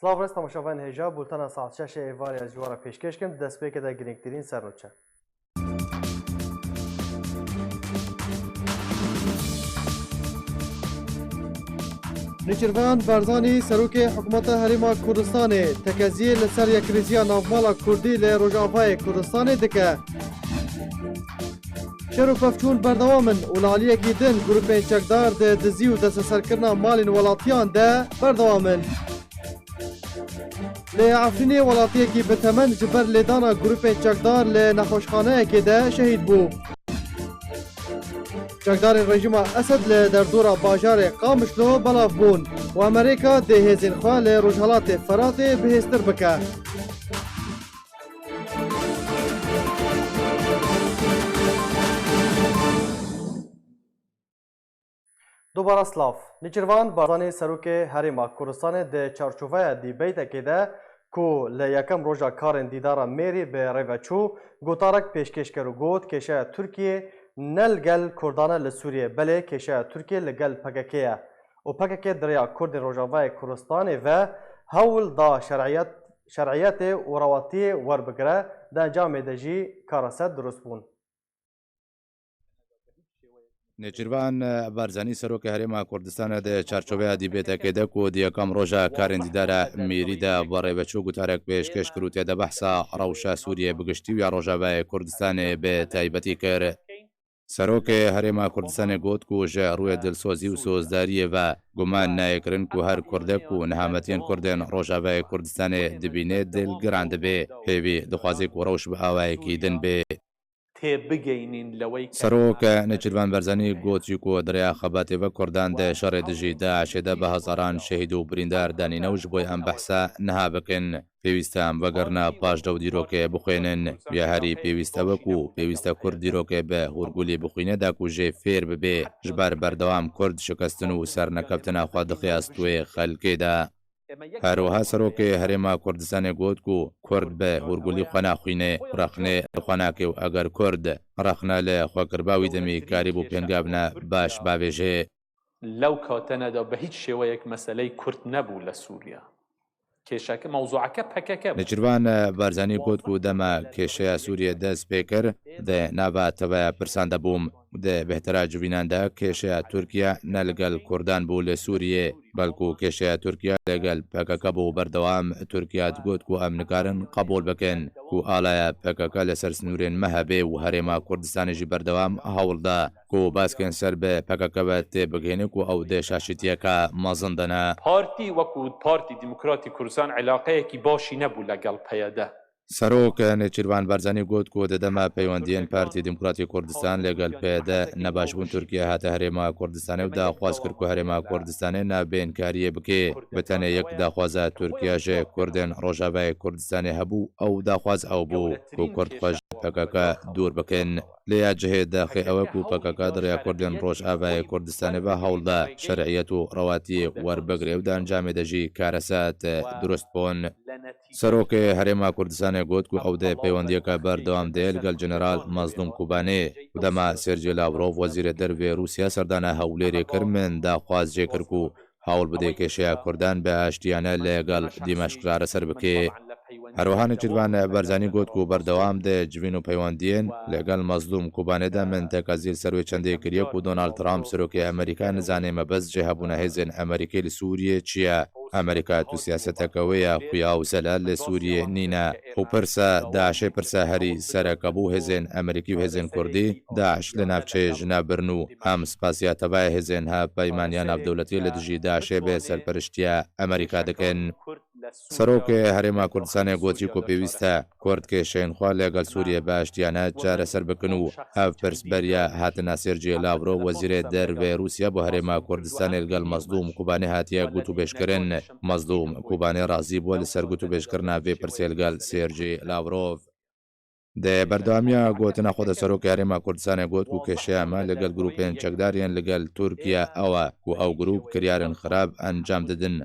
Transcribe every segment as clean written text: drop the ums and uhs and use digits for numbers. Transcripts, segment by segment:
سلااو ڕێز تەماشاوان هێژا بولتەنا ساعت 6 ئێوارە جوارە پێشکەشکم دەستپێکەدا گرنگترین سەرنوچە. نێچîrvan Barzanî serokê hikûmeta Herêma Kurdistanê tekeziyê li ser yekrêziya navmala Kurdî li Rojavayê Kurdistanê dike. Şer û pevçûn berdewam in û li aliyekî din grûpên çekdar di dizî û desteserkirina malên welatiyan de berdewam in. Li Efrînê welatiyekî bi temen ji ber lêdana grûpên çekdar li nexweşxaneyekê de şehîd bû. Çekdarên rejîma Esed li derdora bajarê Qamişlo belav bûn û Amerîka dê hêzên xwe li Rojhilatê Feratê bihêztir bike. دوباره سلاف نشرvan Barzanî serokê Herêma Kurdistanê di çarçoveya dîbeytekê de ku li yekem roja karên dîdara Mêrî bi rêveçû gotarek pêşkêşker û got kêşeya Tirkiyê ne li gel Kurdan e li Sûriyê belê kêşeya Tirkiye li gel PKK ye û PKK diriya Kurdên Rojavayê Kurdistanê ve hewl da şerعiyetê û rewatiyê werbigire di encamê de jî karased durust bûn. نێچîrvan Barzanî serokê Herêma Kurdistanê di çarçoveya dîbêtekê de ku di yekam roja karên dîdara Mêrî de bi rêveçû gutarek pêşkêş kir û têde behsa rewşa Sûriyê bi giştî û ya Rojavayê Kurdistanê bi taybetî kir. Serokê Herêma Kurdistanê got ku ji rûyê dilsozî û sozdariyê ve guman nayekirin ku her Kurdek û nihametiyên Kurdên Rojavayê Kurdistanê dibîne dilgiran dibe hêvî dixwaze ku rewş bi awayekî din bê. سەرۆک نێچîrvan Barzanî got jî ku diriya xebatê ve Kurdan de şerê dijî Daişê de bi hezaran şehîd û birîndar danîne û ji bo em behsa niha bikin. Pêwîst e em vegerna paş dew dîrokê bixwînin ya herî pêwîst e ku pêwîst e Kurd dîrokê bi hûrgulî bixwîne de ku jê fêr bibe ji ber berdewam Kurd şikestin û sernekeftina xwe dixiyast wê xelkê de. هەروەها سەرۆکê Herêma Kurdistanê got ku Kurd bi hûrgulî xwe naxwîne rexnê li xwe nake û eger Kurd rexne li xwekirbawî demî karî bû pêngabine baş bavêjê. لەو کاتەنەدا بە هیچ شێوەیەک مەسەلەی کورد نەبوو لە سووریا. کێشەکە مەوزوعەکە پەکەکە بوو. نێچîrvan Barzanî got ku dema kêşeya Sûriyê dest pê kir di nava teveya pirsan de bûm di bêhtera civînan de kêşeya Tirkiye ne li gel Kurdan bû li Sûriyê belku kêşeya Tirkiye li gel PKK bû berdewam Tirkiye digot ku em nikarin qebûl bikin ku alaya PKK li ser snûrên me hebe û Herêma Kurdistanê jî berdewam hewl da ku baskên ser bi PKK ve tê bigihîne ku ew dê şaşîtiyeka mezin dine. پارتی وەکو پارتی دیموکراتی کوردستان علاقەیەکی باشی نەبوو لەگەڵ پەیەدە. سەرۆک نێچîrvan Barzanî got ku di dema peywendiyên Partî Demokratîk Kurdistan lêgel pêde nebaşbûn Tirkiye hate Herêma Kurdistanê û daxwaz kir ku Herêma Kurdistanê navbênkariyê bike bi tenê yek daxwaza Tirkiye ji Kurdên Rojavayê Kurdistanê hebû ew daxwaz ew bû ku Kurd xwe ji PKK dûr bikin. Lê ya cihê daxê ew e ku PKK diriya Kurdên Rojavayê Kurdistanê ve hewl da şerعiyet û rewatiyê werbigire û di encamê de jî karesat durust bûn. Serokê Herêma Kurdistanê got ku ew dê peywendiyeka berdewam dê li gel Jeneral Mazlûm Kobanî û dema Sergey Lavrov wezîrê dervê Rûsya serdana Hewlêrê kir min daxwaz jê kir ku hewl bide kêşeya Kurdan bi aştiyane li gel Dîmeşq rareser bike. هەروەها نێچîrvan Barzanî got ku berdewam de civîn û peywendiyên li gel Mazlûm Kobanî de min tekazîl ser wê çendê kiriye ku Donald Trump serokê Amerîka nizane mebez ji hebûna hêzên Amerîkê li Sûriyê çi ye. ئەمریکا تو سیاسەتەکەوەیە خویا و سەلال لە سووریە نینە و پرسە داعشێ پرسە هەری سەرەکە بوو هێزێن ئەمریکی و هێزێن کوردی داعش لە ناوچەیە ژنابرن و ئەم سپاسیاتەبای هێزێن ها پەیمانیان ناودەوڵەتی لە دژی داعشێ بێ سەرپەرشتیە ئەمریکا دەکەن. سەرۆکێ هەرێما کوردستانی گوتی و پێویستە کورد کێشەیەنخوا لەگەڵ سووریە باشتیانە چارەسەر بکن و هەف پرسبەریە هاتنە سێرجێ لاڤرۆ وەزیرێ دەربێ رووسیا بۆ هەرێما کوردستانی لەگەڵ مەزلوم کوبانێ هاتیە گوت و بێشکردن مەزلوم کوبانێ ڕازی بووە لەسەر گوت و بێشکردنا vê pirsê لەگەڵ سێرجێ لاڤرۆڤ. دێ بەردەوامیە گوتنە خۆدە سەرۆکی هەرێما کوردستانی گوت و کێشەیەمە لەگەڵ گروپێن چەکداریان لەگەڵ تورکیا ئەوە و ئەو گروپ کریارن خراپ ئەنجام دەدن.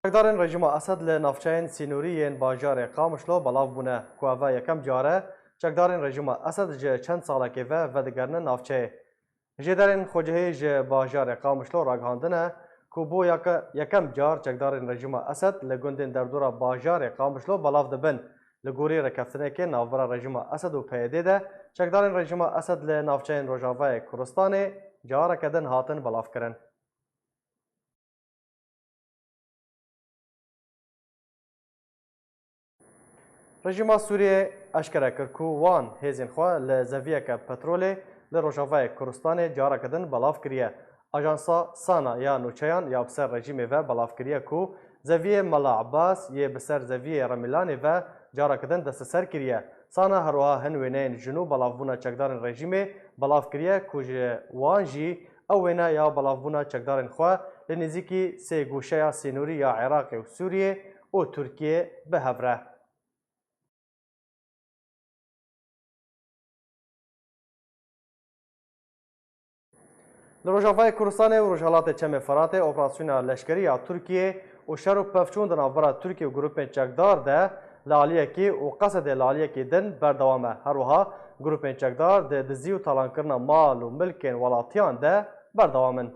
چەکدارên rejima Esed li navçeyên sînorîyên bajarê Qamişlo belav bûne ku ev yekem care çekdarên rejima Esed ji çend salekê ve vedigerinin navçeyê. Jêderên xwecihê ji bajarê Qamişlo ragihandine ku bo yekem car çekdarên rejima Esed li gundên derdora bajarê Qamişlo belav dibin. Li gorî rekeftinekê navbera rejima Esed û PYD de çekdarên rejima Esed li navçeyên Rojavayê Kurdistanê careke din hatin belavkirin. Rejima Sûriyê eşkere kir ku wan hêzên xwe li zeviyeke petrolê li Rojavayê Kurdistanê careke din belav kiriye. Ajansa Sana ya Nûçeyan ya bi ser rejîmê ve belav kiriye ku zeviyê Mala Abbas yê bi ser zeviyê Remilanê ve careke din desteser kiriye. Sana herwiha hin wêneyên jinû belavbûna çekdarên rejîmê belav kiriye ku ji wan jî ew wêne ya belavbûna çekdarên xwe li nêzîkî sê gûşeya sînorî ya Iraqê û Sûriyê û Tirkiyê bihevre. Li Rojavayê Kurdistanê û Rojhilatê Çemê Feratê operasyona leşkerî ya Tirkiyê û şer û pevçûn di navbera Tirkiye û grûpên çekdar de li aliyekî û qesedê li aliyekî din berdewam e. Herwiha grûpên çekdar di dizî û talankirina mal û milkên welatiyan de berdewam in.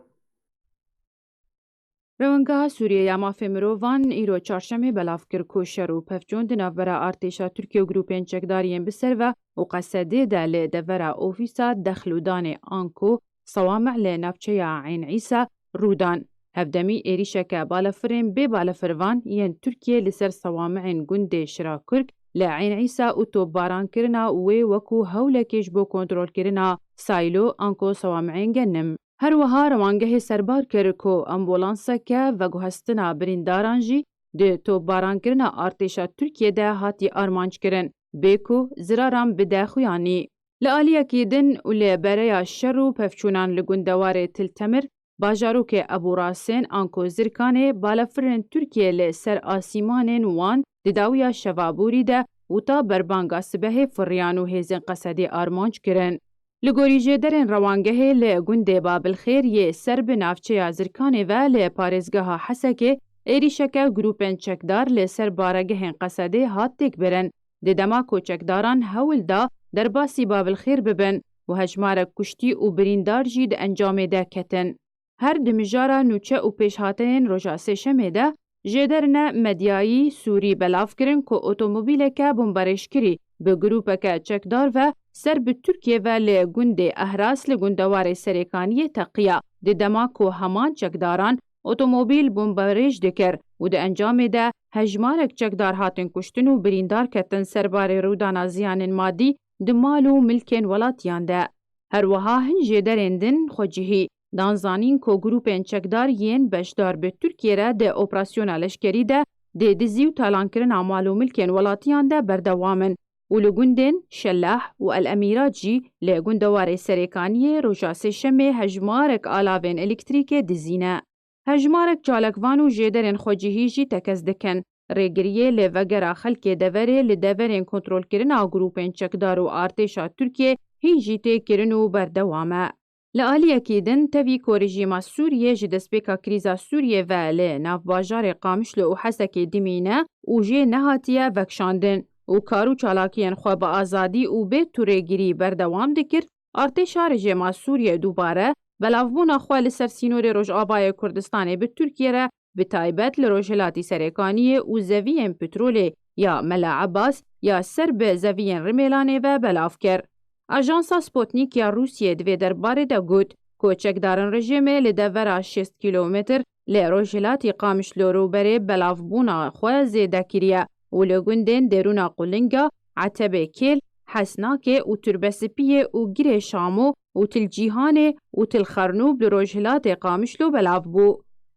Rewingeha Sûriyê ya mafê mirovan îro çarşemê belav kir ku şer û pevçûn di navbera artêşa Tirkiye û grûpên çekdariyên bi ser ve û qesedê de li devera ofîsa dexlûdanê Anko سوامع li navçeya Ên Îsa rûdan. Hevdemî êrişeke balafirên bê balafirvan yên Tirkiye li ser sewamicên gundê Şirakurk li Ên Îsa û topbarankirina wê wekû hewlekê ji bo kontrolkirina Saylo anko sewamicên genim. Her wiha rewangehê serbar kir ku ambulanseke veguhestina birîndaran jî di topbarankirina artêşa Tirkiye de hatî armançkirin bê ku ziraran bide xuyanî. Li aliyekî din û li bereya şer û pevçûnan li gundewarê Tiltemir, bajarokê Eborasên anko Zirkanê balafirên Tirkiye li ser asîmanên wan di dawiya şevaborî de û ta berbanga sibehê firiyan û hêzên qesedê armanc kirin. Li gorî jêderên rewangehê li gundê Babilxêr yê ser bi navçeya Zirkanê ve li parêzgeha Hesekê êrişeke grûpên çekdar li ser baregehên qesedê hat têkbirin. Di dema ku çekdaran hewl da derbasî Babilxêr bibin û hejmarek kuştî û birîndar jî di encamê de ketin. Her di mijara nûçe û pêşhateyên roja sêşemê de jêderine medyayî Sûrî belav kirin ku otomobîleke bomberêşkirî bi grûpeke çekdar ve ser bi Tirkiye ve li gundê Ehras li gundewarê Serêkaniyê teqiya. Di dema ku heman çekdaran otomobîl bomberêj dikir û di encamê de hejmarek çekdar hatin kuştin û birîndar ketin serbarê rûdana ziyanên madî di mal û milkên welatiyan de. Her wiha hin jêderên din xwecihî danzanîn ku grûpên çekdar yên beşdar bi Tirkiye re di operasyona leşkerî de dê dizî û talankirina mal û milkên welatiyan de berdewam in û li gundên Şellah û El Emîrat jî li gundewarê Serêkaniyê roja sêşemê hejmarek alavên elektrîkê dizîne. Hejmarek çalakvan û jêderên xwecihî jî tekez dikin. Rêgiriyê li vegera xelkê deverê li deverên kontrolkirina grûpên çekdar û artêşa Tirkiye hîn jî têkirin û berdewam e. Li aliyekî din tevî ku rejîma Sûriyê ji destpêka krîza Sûriyê ve li navbajarê Qamişlo û Hesekê dimîne û jê nehatiye vekşandin û kar û çalakiyên xwe bi azadî û bê turêgirî berdewam dikir, artêşa rejîma Sûriyê dûbare belavbûna xwe li ser sînorê Rojavayê Kurdistanê bi Tirkiye re bi taybet li Rojhilatê Serêkaniyê û zeviyên petrolê ya Mala Abbas ya ser bi zeviyên Rimilanê ve belav kir. Ajansa Sputnik ya Rûsyê di vê derbarê de got کۆچەکدارن ڕژێمێ لە دەڤەرا 6 کیلۆمتر لە ڕۆژهلاتی قامشلۆ ڕووبەرێ بەلافبوونا خۆ زێدەکiriye û li gundên dêrûna Qulinga, Etebê Kêl, Hesnakê û Turbesipiyê û Girê Şamo û Tilcîhanê û Tilxernûb li rojhilatê Qamişlo belav bû.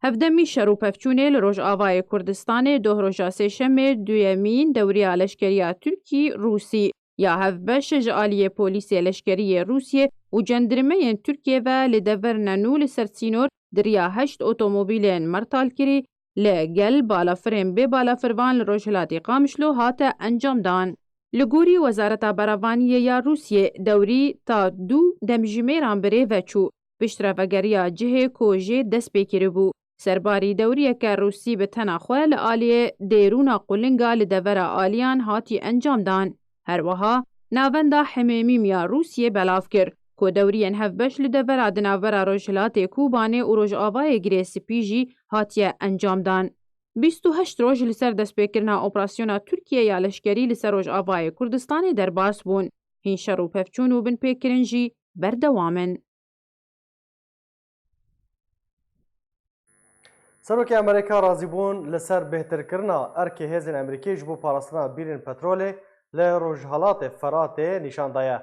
Hevdemî şer û pevçûnê li Rojavayê Kurdistanê doh roja sêşemê duyemîn dewriya leşkeriya Tirkî Rûsî ya hevbeş ji aliyê polîsê leşkeriyê Rûsyê û cendirmeyên Tirkiye ve li deverine nû li ser sînor diriya 8 otomobîlên mertal kirî li gel balafirên bê balafirvan li rojhilatê Qamişlo hate encam dan. Li gorî Wezareta Beravaniyê ya Rûsyê dewrî ta 2 demjimêran birê veçû piştrevegeriya cihê ku jê dest pê kiribû. Serbarî dewriyeke Rûsî bi tena xwe li aliyê dêrûna Qulinga li devera aliyan hatî encam dan. Her wiha navenda hemêmîmiya Rûsyê belav kir ku dewriyên hevbeş li devera di navbera rojhilatê Kûbanê û Rojavayê Girêspî jî hatiye encam dan. 28 roj li ser destpêkirina operasyona Tirkiye ya leşkerî li ser Rojavayê Kurdistanê derbas bûn. Hîn şer û pevçûn û binpêkirin jî berdewam in. Serokê Amerîka razî bûn li ser bêhtirkirina erkê hêzên Amerîkî ji bo parastina bîrên petrolê li Rojhilatê Feratê nîşan daye.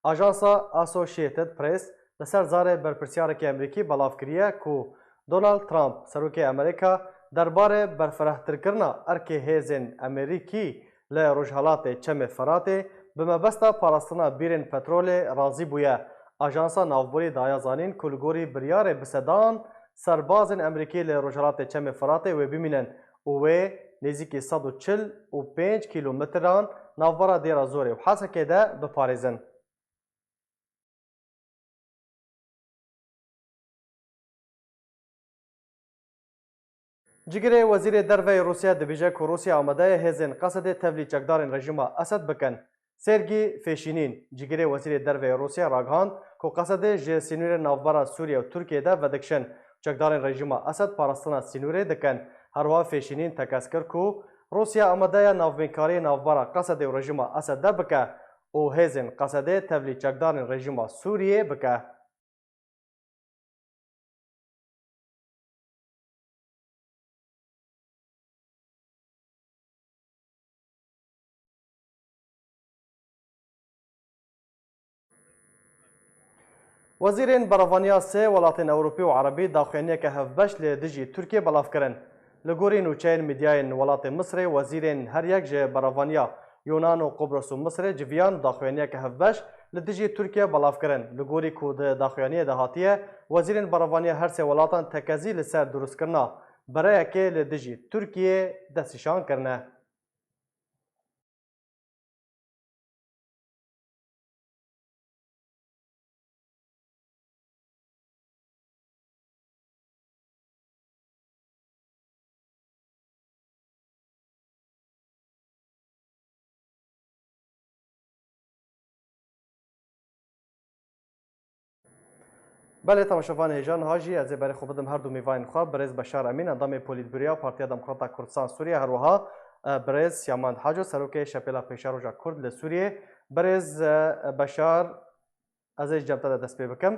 Ajansa Associated Press li ser zarê berpirsiyarekî Amerîkî belav kiriye ku Donald Trump serokê Amerîka derbarê berfirehtirkirina erkê hêzên Amerîkî li Rojhilatê Çemê Feratê bi mebesta parastina bîrên petrolê razî bûye. Ajansa navborî daye zanîn ku li gorî biryarê bisedan serbazên Amerîkî li Rojhilatê Çemê Feratê wê bimînin û wê nêzîkî 145 kîlometran navbera dêra Zorê û Hesekê de biparêzin. Cigirê Wezîrê Derveyê Rûsya dibêje ku Rûsya amade hêzên Qesedê tevlî çekdarên rejima Esed bikin. Sergî Fêşînîn, Cigirê Wezîrê Derveyê Rûsya ragihand ku Qesedê ji sînûrê navbera Sûriya û Tirkiyeyê de vedikşin. Çekdarên rejima Esed parastina sînûrê dikin. Herwiha Fêşînîn tekez kir ku Rûsya amadeya navbênkariyê navbera Qesedê û rejima Esed de bike û hêzên Qesedê tevlî çekdarên rejima Sûriyê bike. Wezîrên beravaniya sê welatên Ewropî û Erebî daxuyaniyeke hevbeş li dijî Tirkiye belav kirin. Li gorî nûçeyên mîdyayên welatê Misrê wezîrên her yek ji beravaniya Yunan û Qobros û Misrê civiyan û daxuyaniyeke hevbeş li dijî Tirkiye belav kirin. Li gorî ku di daxuyaniyê de hatiye, wezîrên beravaniya her sê welatan tekezî li ser durustkirina bereyekê li dijî Tirkiyê destnîşan kirine. بله تماشاوان هیجان هاجی از برای خوب بدم هر دو میوان خواب برز بشار امین اندام پولیتبوریا پارتیا دموکراتا کردستان سوریا هر وها برز سیاماند حاجو سروک شپیلا پیشار روجا کرد لسوریه برز بشار از جبهه دست پی بکم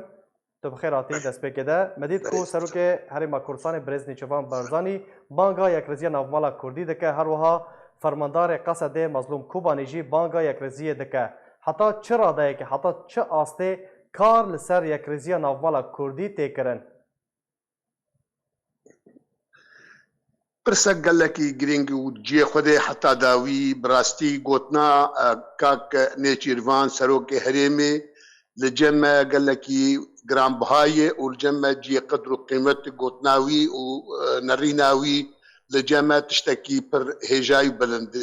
تو بخیر آتی دست پی کده مدید کو سروک هرما کردستان برز نیچوان بارزانی بانگا یکرزیه نومالا کردی دکه هر وها فرماندار قصد مظلوم کوبانیجی بانگا یکرزیه دکه حتی چرا ده که حتی چه آسته کار لسر یکرزیه نومالا کردی تکرن برسك قال لك جرينج وجي خدي حتى داوي براستي قوتنا كاك نيچيرفان سروك هريمي لجمع قال لك جرام بهاي والجمع جي قدر قيمة قوتناوي ونريناوي لجمع تشتكي بر هجاي بلند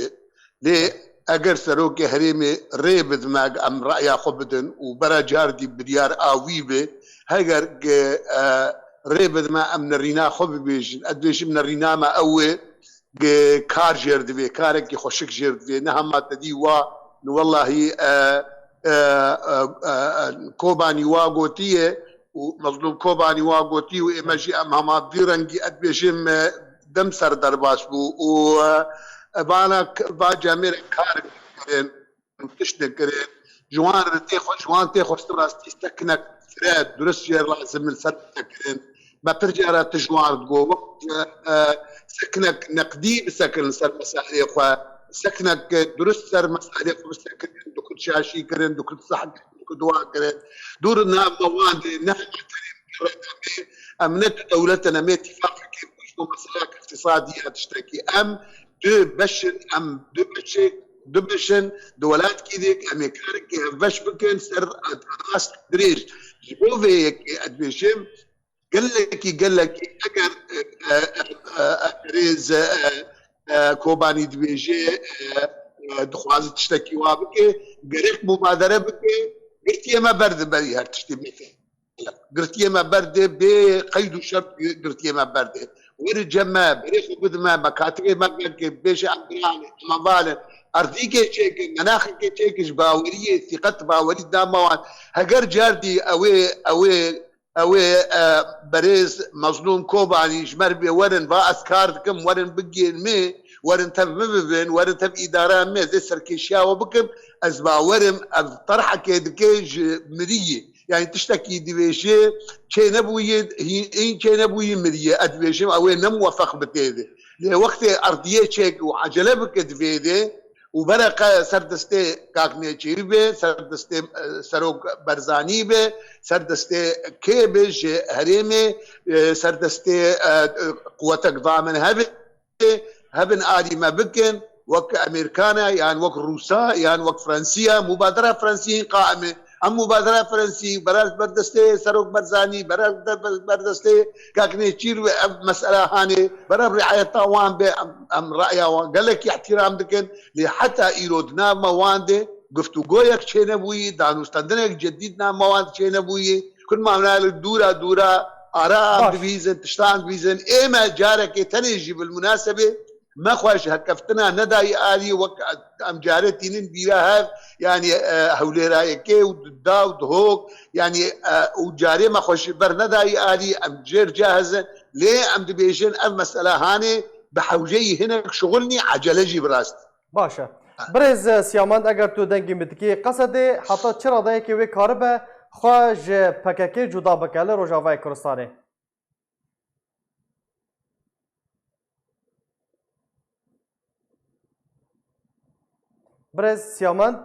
ليه اگر سروك هريمي ريبد ما ام رأي خبدن وبرا جاردي بريار آوي به هاگر ريبد ما ام نرينا خب بيجن ادويش من الرينا ما اوي كار جردوي كارك خوشك جردوي نهما تدي وا والله كوباني واغوتيه ومظلوم كوباني واغوتي وإماجي ام هما بيرنجي ادويشم دم سر درباس بو و بانا با جامير كارك تشتكرين جوان تي خوش استراستي استكنك درست لازم من سكن ما ترجع تجوار تقول سكنك نقدي بسكن سر مسائل اخوة سكنك درست سر مسائل اخوة سكن دكتور شاشي كرن دكتور صحة دكتور دواء كرن دورنا مواد نحن امنت دولتنا ما اتفاق كيف مسألة اقتصادية تشتكي ام دو بشن دولات كيديك امريكانك باش بكن سر راس دريج جبوفي ادبيشم قال لك اگر ريز كوباني دبيجي دخواز تشتكي وابكي قريق مبادرة بكي قرتي ما برد بري هرتشتي قرتي ما برد بقيد وشرط قرتي ما برد ورجما بريخ بدما مكاتبه مكه بيش عبراني مبالغ ارضيكي تشيك مناخك تشيك باوريه ثقه باوري داموان هجر جاردي اوي بريز مظلوم كوباني جمر بي ورن با اسكاركم ورن بقي مي ورن تب مبن ورن تب اداره مي زي سركيشيا وبكم ازبا ورم طرحه كيدكيج مريه يعني تشتكي دبيشي كي نبوي هي كي نبوي مريه ادبيشي او نموفق بتيده لوقت ارضيه تشيك وعجله بك دفيده وبرقه سردسته كاكني چيربه سردسته سروك بارزاني به سردسته كيبج هريمه سردسته قوتك ضامن هبن آلي ما بكن وك امريكانا يعني وك روسا يعني وك فرنسيا مبادره فرنسيين قائمه ام مبادره فرنسي براز بردسته سروك بارزاني براز بردسته كاكني تشير مساله هاني برا رعايه طوان ام رايه قال لك احترام دكن لحتى ايرودنا موانده قفتو جويك تشينبوي دانوستاندنك جديدنا مواد تشينبوي كل ما عملنا دورا اراء ديفيزن تشتان ديفيزن ايما جارك تنجي بالمناسبه ما خوش هكفتنا نداي آلي وك ام جارتين بيها يعني هوليرا كي ودا ودهوك يعني وجاري ما خوش بر نداي آلي ام جير جاهز ليه ام دبيشن ام مسألة هاني بحوجي هنا شغلني عجلجي براست باشا برز سياماند اگر تو دنگی متکی قصدی حتی چرا دایی که وی کاربه خواج پککی جدا بکله روژاوای کردستانی برز سیاماند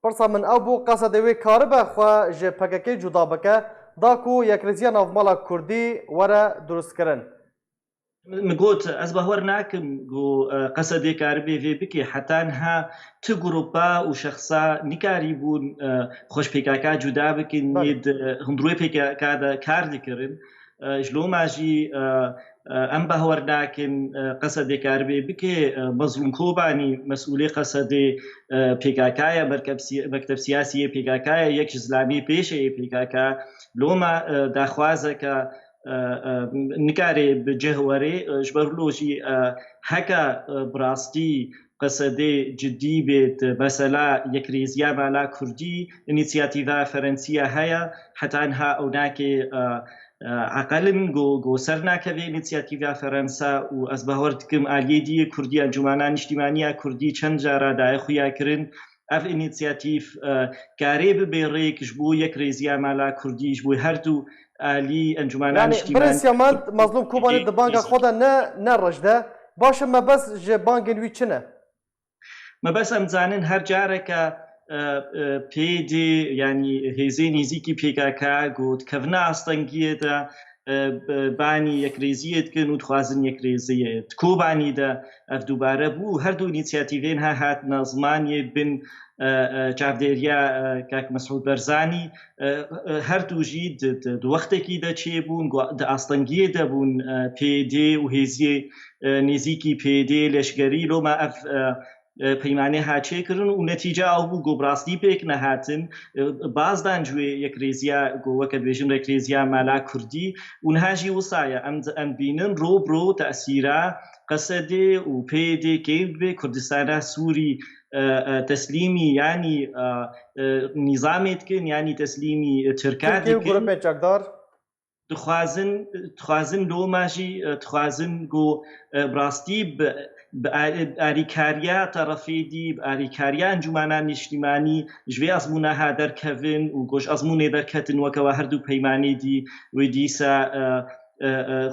پرسا من او بو قصدی وی کاربه خواج پککی جدا بکه داکو یکریزیە ناوماڵا کوردی وەرە دروستکردن مگوت از باور ناکم گو قصدی کاربی وی بکی حتانها تو گروپا و شخصا نکاری بون خوش پیکاکا جدا بکن نید هندروی پیکاکا دا کار دکرن جلو ماجی ام باور ناکن قصدی کاربی بکی مظلوم کوبانی مسئولی قصدی پیکاکای مکتب سیاسی پیکاکای یک اسلامی پیشه پیکاکا لو ما داخوازه که نکاری بجهوری جبرلوجی هکا براستی قصدی جدی بیت مثلا یکریزیە مالا کوردی اینیسیاتیوا فرنسیە هەیە حتی انها اوناکی عقلن گو سرناکەوێ اینیسیاتیوا فەرەنسا و ئەس باوەڕ دکم ئالیێدی کوردی ئەنجومانان نیشتیمانیە کوردی چەند جارە دایە خویاکردن ئەف ئینیسیاتیف کارێ ببێڕێکش بۆ یەکریزیە مالا کوردیش بۆ هەردوو آلی انجمنان اجتماعی برای سیاماند مظلوم کوبانی د بانگا خدا نه رجده باشه ما بس ج بانگن وی چنه ما بس ام زانن هر جاره که پی دی یعنی هیزی نزیکی پیکاکا گوت کفنا استنگیه دا بانی یکریزیت کن و دخوازن یکریزیت کوبانی دا اف دوباره بو هر دو اینیسیاتیوین ها هات نظمانی بن چاودێریە کاک مەسعود بەرزانی هەردووژی وەختێکی دەچێ بوون ئاستەنگیە دەبوون پێدێ و هێزیێ نێزیکی پێدێ لەشگەری لۆمە ئەف پەیمانێ هاچێکردن و نەتیجە ئەو بوو گۆبڕاستی پێک نەهاتن بازدان گوێ یەکرێزیە گۆوەکە دوێژم یەکرێزیە مالا کوردی و نهاژی وسایە ئەم بینن ڕۆبڕۆ تەسیرە قەسەدێ و پێدێ کێ بێ کوردستانە سووری تسلیمی یعنی نظامت کن یعنی تسلیمی ترکات کن گروپ چکدار دخوازن لۆ ماژی دخوازن گۆ بڕاستی ئاریکاریە تەرەفێدی ئاریکاریە ئەنجومانان نیشتیمانی ژێ ئەزمونەها دەرکەون و گۆش ئەزمونێ دەرکەتن وەکەوە هەردوو پەیمانێدی وی دیسە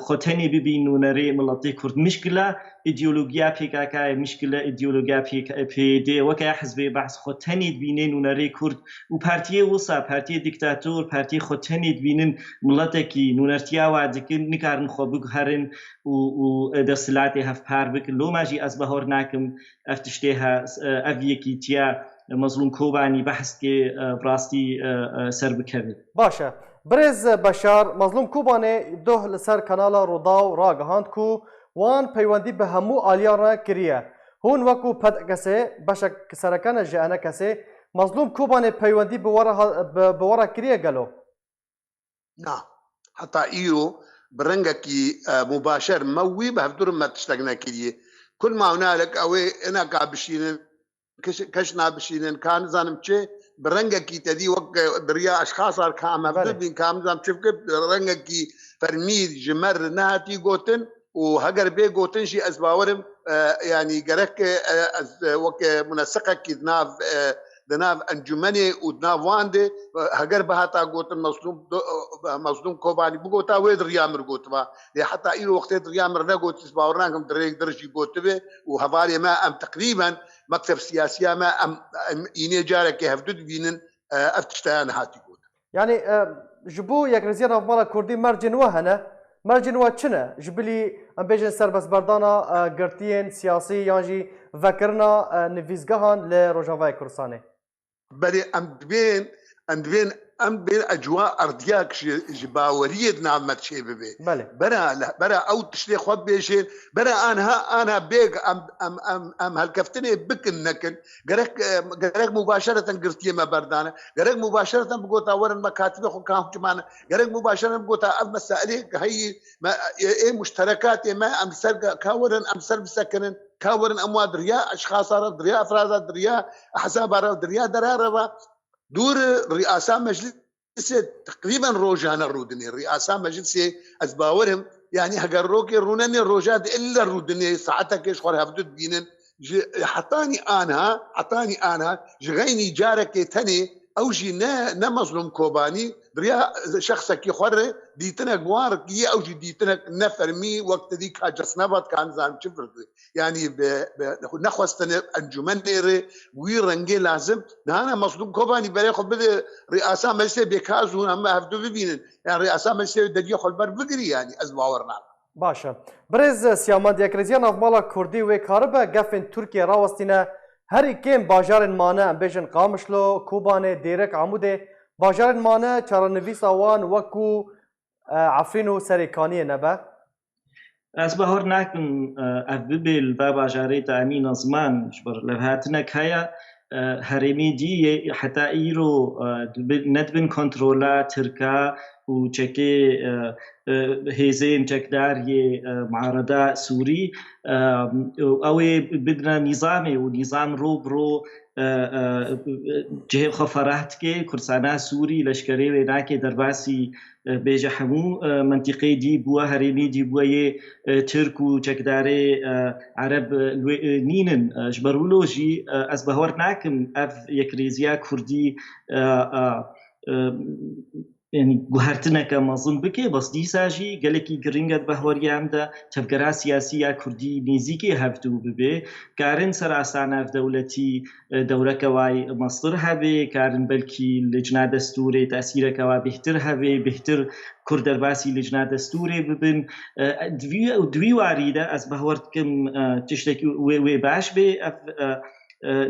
خۆتەنێ ببین نونەرێ مڵەتی کورد مشکلە ئیدیۆلۆگیا پێکاکایە مشکلە ئیدیۆلۆگیا پێدێ وەکە حزبێ بەحث خۆتەنێت بینێ نونەرێ کورد و پارتیە وسا پارتیە دیکتاتۆر پارتی خۆتەنێت بینن مڵەتێکی نونەرتیاوا دکن نکارن خۆ بگهەرن و دەسەڵاتی هەفپار بکن لۆ ماژی ئەس بەهۆر ناکەم ئەف تشتێها ئەڤ یەکی تیا مەزلوم کۆبانی بەحثکێ ڕاستی سەر بکەوێت باشە برێز بەشار مەزلوم کوبانێ دۆ لەسەر کەناڵە ڕوودا و ڕاگەهاند و وان پەیوەندی بە هەموو ئالیانە کریە هون وەکو پەدکەسێ بەشە سەرەکانە ژیانە کەسێ مەزلوم کوبانێ پەیوەندی بوەڕە کریە گەلۆ نا حتا ئیرۆ بڕەنگەکی مباشر مەوی بە هەفتورم مەتشتەک نەکریە کل ماونالك ئەوێ ئەناکا بشینن کەش نابشینن کانزانم چێ برەنگەکی تەدی وەک دریا ئەشخاصار کامەبین کامزان چ کرد ڕەنگەکی فەرمیر ژمەر نهاتی گوتن و هەگەر بێ گوتنشی ئەس باوەرم ینی گەرەک وەک منەسقێکی دناو ئەنجومەنێ و ناوواندێ هەگەر بەهاتا گوتن مەزلوم کۆبانی بگوتا وێ دڕیامر گوتوە لێ حتا ئیرۆ وەختێ دڕیامر نەگوتیس باوەڕ ناکەم درێک دڕژی گوتبێ و هەوارێ ما ئەم تقریبا مەکتەب سیاسیە ما ئەم ئینێ جارێکی هەفتوو بینن ئەف تشتیان هاتی گوت یعنی ji bo yekrêziya navmala Kurdî mercên we hene mercên we çi ne ji bilî em bêjin serbestberdana girtiyên siyasî yan jî vekirina nivîzgehan li Rojavayê Kurdistanê بەێ ئەم دبێن ئەجوا ئەردیاک ji باوەریە نامەت چێ ببێ بەرە ئەو تشتێ خۆ بێژێن بەرە ئانها بێگ ئەم هەلکەفتنێ بکن نەکن گەرەک مباشرەتەن گرتیێمە بەردانە گەرەک مباشرەتەن بگۆتا وەرن مە کاتبێ خۆ کامچمانە گەرەک مباشرەن بگۆتا ئەم مەسائلێ هەیی ئێ مشتەرەکات ئێمە ئەم سەر کاوەرن ئەم سەر بسەکردن کاوەرن ئەموا دریا ئەشخاصارە دریا ئەفرازە دریا ئەحسابارە دریا دەرارەوە دور رئاسة مجلس تقريبا روجانا رودني رئاسة مجلس أزباورهم يعني هجر روكي رونني روجات إلا رودني ساعتها كيش خور هفدود بينن حطاني أنا جغيني جارك تاني أو جي نا مظلوم كوباني دريا شخصك يخور ديتنك موارك أو جي ديتنك نفرمي وقت ديك هاجس نبات كان زان شفر يعني نخواستن أنجمن نيري ويرنجي لازم نانا مظلوم كوباني بري خب بده رئاسة مجلسة بيكازون أما هفدو ببينن يعني رئاسة مجلسة دقيقة خلبر بقري يعني أزباورنا باشە برێز سیامەند یەکرێزیە ناوماڵە کوردی وێ کاربە گەفên Tirkiye rawestîne herî kêm bajarên mane em bêjin Qamişlo, Kobanê, Dêrek, Amûdê bajarên mane çarenivîsa wan wekû Efrîn û Serêkaniyê nebe Ez bahor nakim ev bibe li ba bajarê te emîna ziman ji ber levhatinek heye herêmê dîyê heta îro nedibin kontrola Tirka û çekê hêzên çekdariyê muarada Sûrî ew ê bidine nîzamê û nîzam ro bi ro cihê xwe ferah dike Kurdistana Sûrî leşkerê wê nake derbasî bêje hemû mentiqê dî bûye herêmê dî bûye yê Tirk û çekdarê Ereb nînin ji ber wilo jî ez bihor nakim ev yekrêziya Kurdî yani guhertineke mezin bike bas dîsa jî gelekî giring et behweriya em de tevgera siyasî ya Kurdî nêzîkê hevdû bibe karin ser asana ev dewletî dewreke wayê mestir hebe karin belkî lijna destûrê tesîreke wa bêhtir hebe bêhtir Kurd derbasî lijna destûrê bibin divî warî de ez behwer dikim tiştekî wê baş bê ev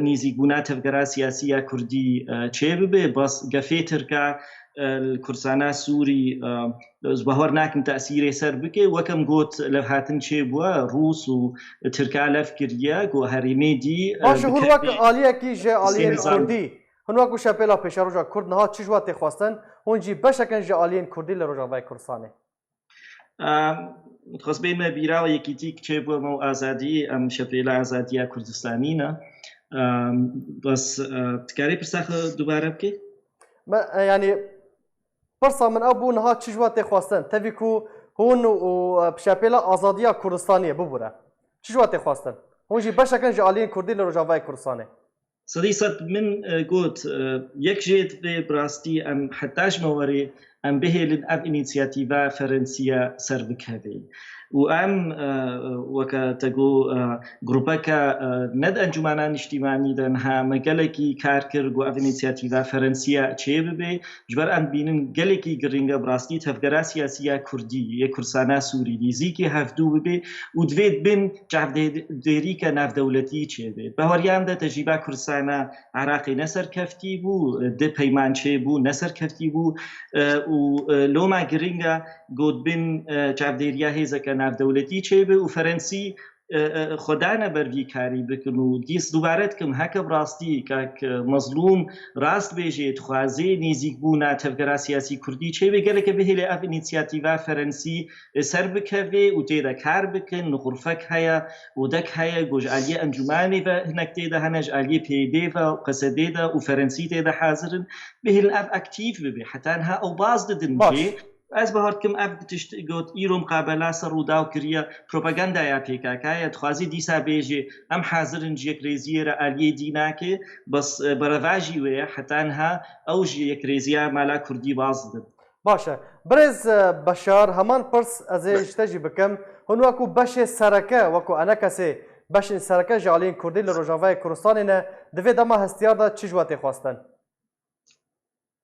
nêzîbûna tevgera siyasî ya Kurdî çê bibe bas gefê Tirka Kurdistana Sûrî ez bahor nakim tesîrê ser bike wekem got levhatin çê bûye Rûs û Tirka lev kiriye ku herêmê dî Baş hûn wek aliyekî ji aliyên Kurdî hûn wek û şepêla pêşaroja Kurd niha çi ji we tê xwestin hûn jî beşekin ji aliyên Kurdî li Rojavayê Kurdistanê xwest bê me bîrawa yekîtîk çê bûye me û azadî em şepêla azadiya Kurdistanî ne bas tikarî pirsa xwe dubare bike yani پرسا من ابو نها چجوات خواستن تبیکو هون و بشاپیلا آزادیا کردستانیه ببوره چجوات خواستن هون جی بشکن جالین کردی لروجاوای کردستانه صديقت من قلت يك جيت في براستي ام حتاش موري ام به للاب انيشياتيفا فرنسيه سربك هذه وام وكتقو جروبك ند انجمانان اجتماعي دنها مجالكي كاركر جو انيشياتيفا فرنسيه تشيبي جبر ان بينن جالكي جرينغا براستي تفكرا سياسيه كردي كردستان سوري زيكي هفدو بي ودفيد بن جعف ديريكا ناف دولتي تشيبي بهوريان ده تجربه كردستان عراقي نسر كفتي بو د پیمانچه بو نسر كفتي بو و لوما جرينغا گود بن جعف ديريا هيزك ناف دولتی چه به و فرنسی خدا نبر وی کاری بکن و دیس دوباره کم هک براستی که مظلوم راست بیجید خوازه نیزیک بونا تفکر سیاسی کردی چه به گله که به هلی اف اینیشیاتیو فرنسی سر بکوی و تیدا کار بکن نخرفک هیا و دک هیا گوش علی انجمانی و هنک تیدا هنج علی پیده و قصده دا و فرنسی تیدا حاضرن به هلی اف اکتیف ببی حتی انها او باز ددن بی از بهار کم اف گوت ایرو مقابله سر و داو کریا پروپاگاندا یا پیکاکای تخوازی دیسا بیجی ام حاضرن یکریزیه را علی دینا که بس برواجی وی حتی انها اوج یکریزیه مالا کردی بازدن باشه برز بشار همان پرس از اشتاجی بکم هنو اکو بش سرکه وکو انا کسی بش سرکه جالین کردی لروجاوای کردستان نه دوی دما هستیار دا چی جواتی خواستن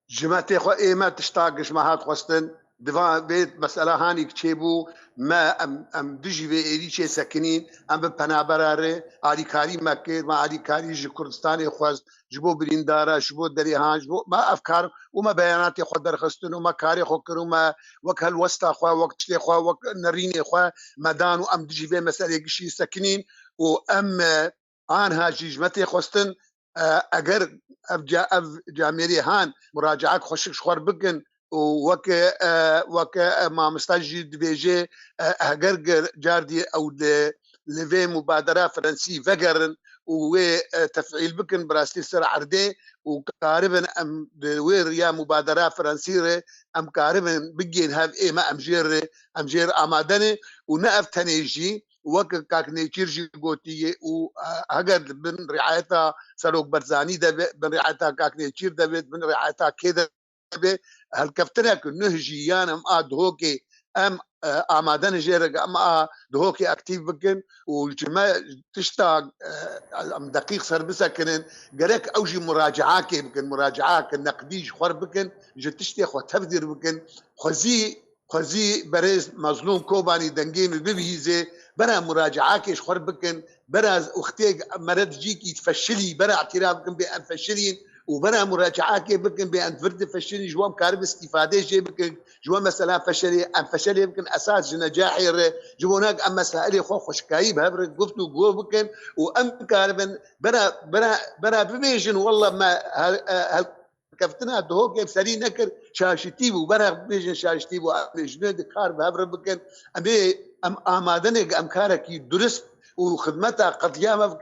جماعتي خو ما تشتاقش ما هاد خواستن دفاع بيت مسألة هاني كتبو ما ام دجي في إيريشة ساكنين ام ببنابراري علي كاري مكة ما علي كاري جي كردستاني خواست جبو بريندارا جبو دريهان جبو ما أفكار وما بياناتي خو درخستن وما كاري خو كرو ما وك هالوسطى خوا وقت شلي خوا وك نريني خوا مدان وام دجي في مسألة كشي ساكنين وام آنها جيجمتي خواستن اگر اب جامعه هان مراجعات خوشش خور بکن وك ما مستجد بيجي اگر جاردي او لفي مبادره فرنسي فقرن وتفعيل بكن براستي سر عردي وقاربا ام وير يا مبادره فرنسيه ام قاربا بجين هاف اي ما امجير امادني ونقف تنيجي وك كاك نيجيرجي قوتي وهجر بن رعايتها سروق بارزاني ده بن رعايتها كاك نيجير ده بن رعايتها كده هالكفتنا كنهجي يانا ما دهوكي ام آمادن جيرك ام دهوكي اكتيف بكن والجماعه تشتاق ام دقيق صار بسكن قالك اوجي مراجعات بكن مراجعات النقديج خور بكن جتشتي خو تفدير بكن خوزي برز مظلوم كوباني دنجيم ببيزه برا مراجعاكش خور بكن برا اختي مرض جيك يتفشلي برا اعتراف بكن بان فشلين وبرا مراجعاك بكن بان فرد فشلي جوام كارب استفاده جي بكن جوام مثلا فشلي ام فشلي بكن اساس نجاحي جووناك ام مسائل خو خشكايب هبر قفتو جو بكن وام كاربن برا بميجن والله ما كفتنا دهوك بسري نكر شاشتي وبرا بيجن شاشتي وجنود كار بهبر بكن ام آمادنك ام كاركي درست وخدمتها قد ياما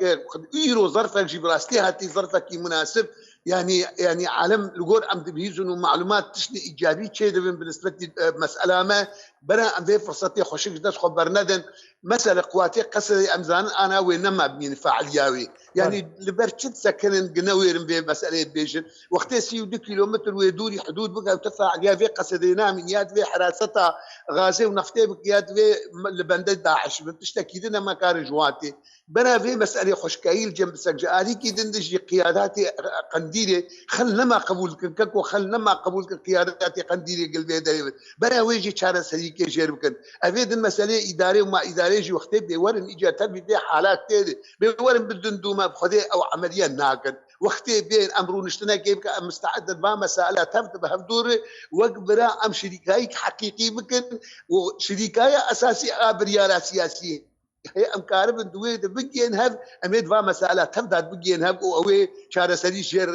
ايرو ظرفك جبراستي هاتي ظرفك مناسب يعني عالم لقول ام تبهيزن ومعلومات تشني ايجابي شيء بالنسبه مساله ما برا ام في فرصتي خوشك داش خبرندن مساله قواتي قصدي امزان انا وينما بين فعالياوي يعني لبرشت سكن قنوير بمساله بيجن وقت سي 2 كيلومتر ويدوري حدود بقى وتفاعل يا في قصدينا من ياد في حراستها غازي ونفتي بقياد في لبند داعش بتشتكي لنا مكان جواتي برا في مساله خشكايل جنب سجالي كي دندش قياداتي قنديلي خلنا ما قبول كنكو خلنا ما قبول قياداتي قنديلي قلبي دايما برا ويجي شارع سريكي جيربكن افيد المساله اداري وما اداري جي وقت بيورن اجى تبدي حالات تاني بيورن بدون دوما بخدي او عمليه ناقد وقت بين امرون اشتنا كيف مستعد ما مساله تفت بهدور وقبرا ام شريكاي حقيقي بكن وشريكاي اساسي ابريار سياسيين هي ام كارب دوي بجين هاف اميد فا مساله تبدا بجين هاف او شار سري شير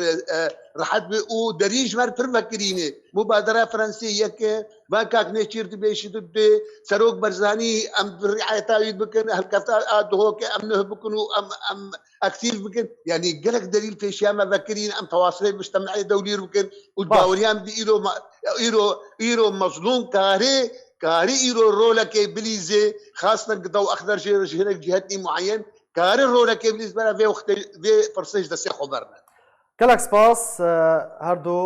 راحت او دريج مر فكريني مبادره فرنسيه ك باكاك نيشير بيش ضد سروق برزاني ام رعايتاوي بكن هالكفتا ادهوك امنه بكن ام اكتيف بكن يعني قالك دليل في شيما فكرين ام تواصل مجتمعي دولي بكن وباوريان ايرو مظلوم كاري ايرو رولك بليزي خاصه قضاو اخضر جهرك جهتي معين كاري رولك بليز بلا في وقت في فرصه دسي خبرنا گەلک سپاس هەردوو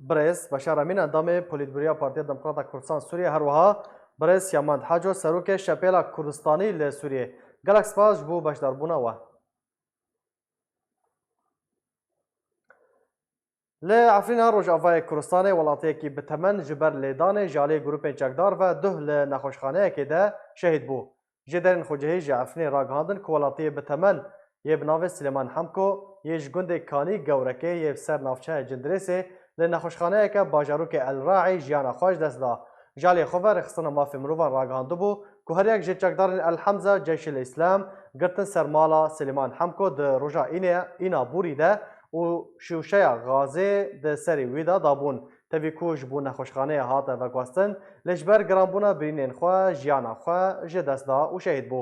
برێز بەشارەمین ئەندامێ پۆلیتبوریە پارتیە دموکراتە کوردستان سووریە هەروەها برێز یاماند حاجۆ سەرۆکێ شەپێلا کوردستانی لە سووریێ گەلک سپاس بۆ بەشداربوونەوە. لە ئەفرینە ڕۆژئاوای کوردستانê وڵاتەیەکی بتەمەن ji ber lêdanê ji aliyê grûpên çekdar ve duh li nexweşxaneyekê de şehîd bû. Ji derên xwecihî ji Efrînê ragihandin ku welatiyê bitemen yê bi navê Silêman Hemko yê ji gundê Kanî gewrekê yê ser navçeya Cindirêsê li nexweşxaneyeke bajarokê Elraî jiyana xwe ji dest da. Ji aliyê xwe ve rêxistina mafê mirovan ragihandibû ku her yek ji çekdarên El Hemza Ceyşil İslam girtin ser mala Silêman Hemko di roja îna Bûrî de û şîwşeya gazê di serê wî de dabûn. Tevî ku ji bo nexweşxaneya hate veguhestin lê ji ber giranbûna birînên xwe jiyana xwe ji dest da û şehîd bû.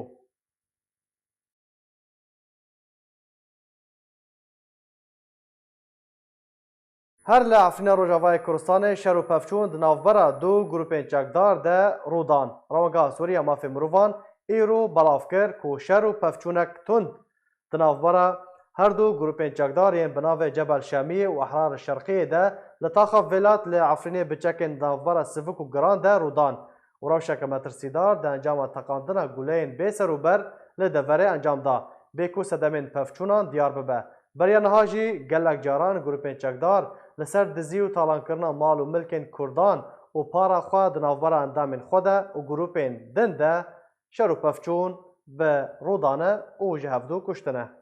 Her li Efrîna Rojavayê Kurdistanê şer û pevçûn di navbera du grûpên çekdar de rûdan. Rawega Sûriya mafê mirovan îro belav kir ku şer û pevçûnek tund di navbera her du grûpên çekdar yên bi navê Cebel Şemiyê û Ehrar Şerqiyê de li taxa Vêlat li Efrînê bi çekên di navbera sivik û giran de rûdan. û rewşeke metirsîdar di encama teqandina guleyên bêserûber li deverê encam da. Bê ku sedemên pevçûnan diyar bibe. Beriya niha jî gelek caran grûpên çekdar li ser dizî û talankirina mal û milkên Kurdan û para xwe di navbera endamên xwe de û grûpên din de şer û pevçûn bi rûdane û ji hevdû kuştine.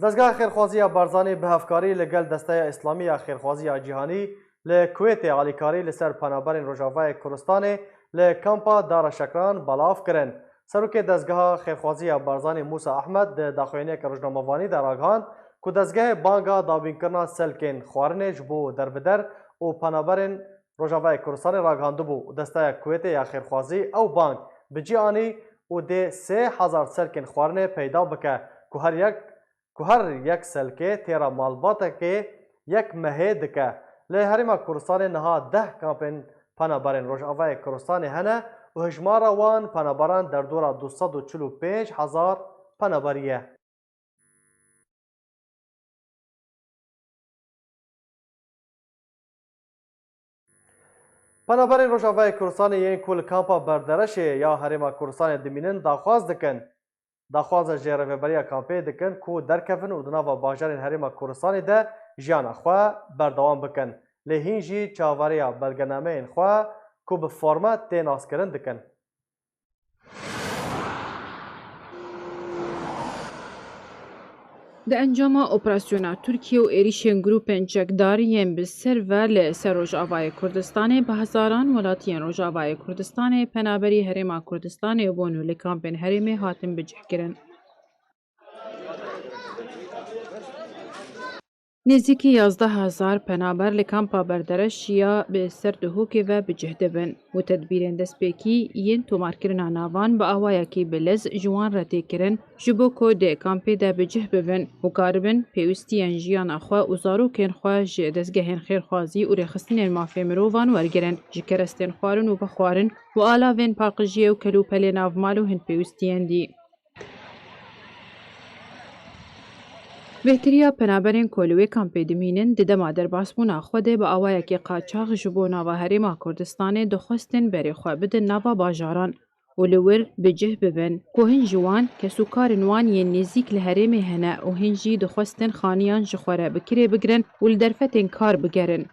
Dezgeha Xêrxwaziya Barzanî bi hevkarî li gel Desteya İslamî ya Xêrxwaziya Cîhanî li Kuwêtê alîkarî li ser penaberên Rojavayê Kurdistanê li kampa Dara Şekran belav kirin. Serokê dezgeha Xêrxwaziya Barzanî Musa Ehmed di daxuyaniyeke rojnamevanî de ragihand ku dezgehê banga dabînkirina selkên xwarinê ji bo derbider û penaberên Rojavayê Kurdistanê ragihandibû. Desteya Kuwêtê ya Xêrxwazî ew bang bi cî anî û dê 3000 selkên xwarinê peyda bike ku her yek selkê têra malbatekê yek mehê dike. Li Herêma Kurdistanê niha 10 kampên penaberên Rojavayê Kurdistanê hene û hejmara wan penaberan derdora 245,000 penaberî ye. Penaberên Rojavayê Kurdistanê yên ku li kampa Berdereşê ya Herêma Kurdistanê dimînin daxwaz dikin. Daxwaza ji rêveberiya kampê dikin ku derkevin û di nava bajarên Herêma Kurdistanê de jiyana xwe berdewam bikin. Lê hîn jî çavariya belgenameyên xwe ku bi forma tê naskirin dikin. Di encama operasyona Tirkiye û êrişên grûpên çekdar yên bi ser ve li ser Rojavayê Kurdistanê bi hezaran welatiyên Rojavayê Kurdistanê penaberî Herêma Kurdistanê bûn û li kampên herêmê hatin bicihkirin. Nêzîkî 11,000 penaber li kampa Berdereş ya bi ser dihokê ve bicih dibin û tedbîrên destpêkî yên tomarkirina navan bi awayekî bilez ji wan re têkirin ji bo ku dê kampê de bicih bibin û karibin pêwîstiyên jiyana xwe û zarokên xwe ji dezgehên xêrxwazî û rêxistinên mafê mirovan wergirin ji kerestên xwarin û bixwarin û alavên paqijiyê û kelûpelê navmal û hindpêwîstiyên dî. Bêhteriya penaberên ku li wê kampê dimînin di dema derbasbûna xwe de bi awayekî qaçax ji bo nava Herêma Kurdistanê dixwestin berê xwe bidin nava bajaran û li wir bicih bibin ku hin ji wan kesûkarên wan yên nêzik li herêmê hene û hin jî dixwestin xaniyan ji xwe re bi kirê bigirin û li derfetên kar bigerin.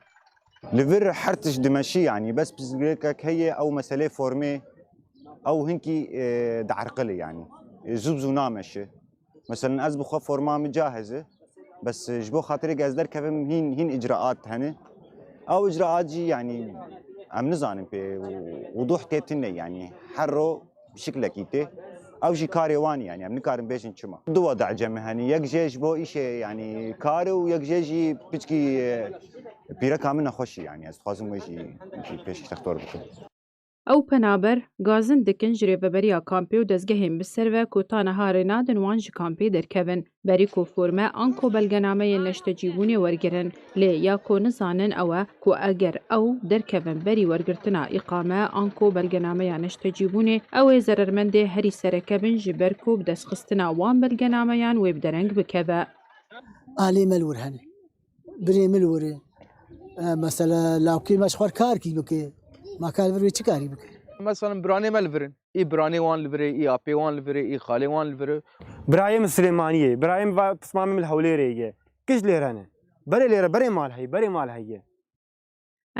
Li vir her tişt dimeşî yanî bes pirsgirêkek heye ew meselê formê ew hinkî diherqilê yanî zû zû nameşe. Mesela ez bi xwe forma min cahiz e bes ji bo xatirê ez derkevim hîn icraat hene او اجراءات جي يعني ام نزانم بي وضوح تيبتنا يعني حرو بشكل اكيد او جي كاري واني يعني ام نكارم بيش نشما دو وضع جمهني يك جيش بو ايش يعني كاري ويك جيجي بيشكي بيرا كامل نخوشي يعني از خازم ويجي بيش تختار بكم ئەو پەنابەر گازن دکن ji rêveberiya kampê û dezgehên bi ser ve ku taneha rênadin wan ji kampê derkevin. Berî ku forme an ku belgenameyên leştecîbûnê wergirin. Lê ya ku nizanin ew e ku eger ew derkevin berî wergirtina îqame an ku belgenameya leştecîbûnê ew ê zerermendê herî serekebin ji ber ku bi destxistina wan belgenameyan wê bi dereng bikeve. Alê me li wir hene. Birê me li wir ê. Mesela lawkê me ji xwe karkî bike. ما كان بري تشكاري بك مثلا براني مالفرن اي براني وان لفري اي ابي وان لفري اي خالي وان لفري برايم السليمانيه برايم تصمام الهوليريه كش ليرانه بري مال هي